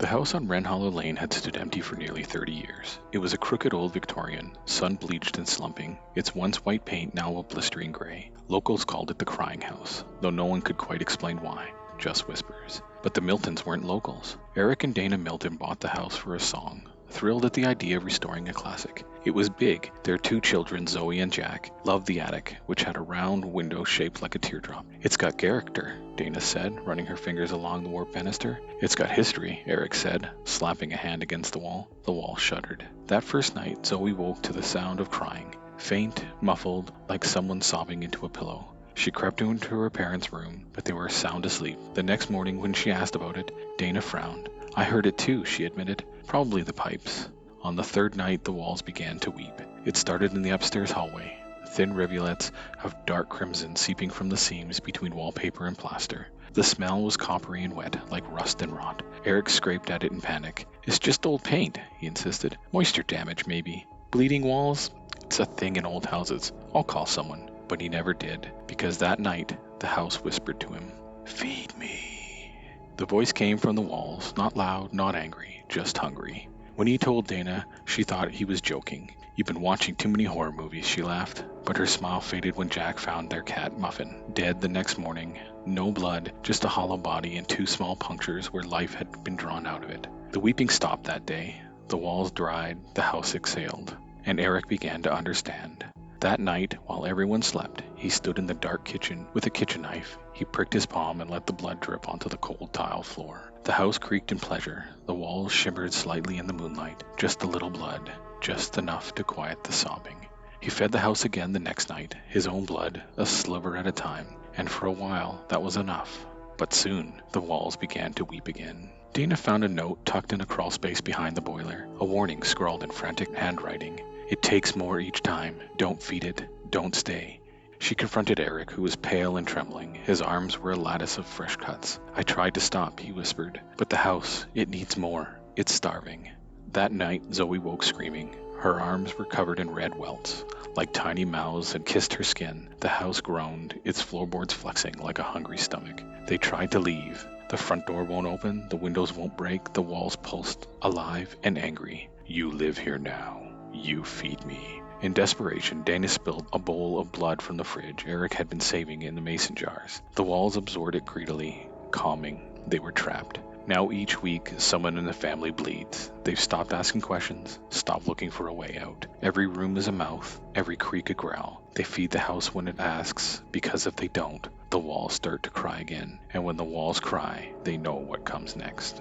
The house on Wrenhollow Lane had stood empty for nearly 30 years. It was a crooked old Victorian, sun-bleached and slumping, its once white paint now a blistering gray. Locals called it the Crying House, though no one could quite explain why, just whispers. But the Miltons weren't locals. Eric and Dana Milton bought the house for a song, thrilled at the idea of restoring a classic. It was big. Their two children, Zoe and Jack, loved the attic, which had a round window shaped like a teardrop. "It's got character," Dana said, running her fingers along the warped banister. "It's got history," Eric said, slapping a hand against the wall. The wall shuddered. That first night, Zoe woke to the sound of crying, faint, muffled, like someone sobbing into a pillow. She crept into her parents' room, but they were sound asleep. The next morning, when she asked about it, Dana frowned. "I heard it too," she admitted. "Probably the pipes." On the third night, the walls began to weep. It started in the upstairs hallway, thin rivulets of dark crimson seeping from the seams between wallpaper and plaster. The smell was coppery and wet, like rust and rot. Eric scraped at it in panic. "It's just old paint," he insisted. "Moisture damage, maybe. Bleeding walls? It's a thing in old houses. I'll call someone." But he never did, because that night, the house whispered to him, "Feed me." The voice came from the walls, not loud, not angry, just hungry. When he told Dana, she thought he was joking. "You've been watching too many horror movies," she laughed. But her smile faded when Jack found their cat Muffin, dead the next morning. No blood, just a hollow body and two small punctures where life had been drawn out of it. The weeping stopped that day. The walls dried, the house exhaled, and Eric began to understand. That night, while everyone slept, he stood in the dark kitchen with a kitchen knife. He pricked his palm and let the blood drip onto the cold tile floor. The house creaked in pleasure. The walls shimmered slightly in the moonlight. Just a little blood, just enough to quiet the sobbing. He fed the house again the next night, his own blood, a sliver at a time, and for a while that was enough. But soon the walls began to weep again. Dana found a note tucked in a crawl space behind the boiler, a warning scrawled in frantic handwriting. "It takes more each time. Don't feed it. Don't stay." She confronted Eric, who was pale and trembling. His arms were a lattice of fresh cuts. "I tried to stop," he whispered. "But the house, it needs more. It's starving." That night, Zoe woke screaming. Her arms were covered in red welts, like tiny mouths had kissed her skin. The house groaned, its floorboards flexing like a hungry stomach. They tried to leave. The front door won't open, the windows won't break, the walls pulsed, alive and angry. "You live here now. You feed me." In desperation, Dana spilled a bowl of blood from the fridge Eric had been saving in the mason jars. The walls absorbed it greedily, calming. They were trapped. Now each week, someone in the family bleeds. They've stopped asking questions, stopped looking for a way out. Every room is a mouth, every creak a growl. They feed the house when it asks, because if they don't, the walls start to cry again. And when the walls cry, they know what comes next.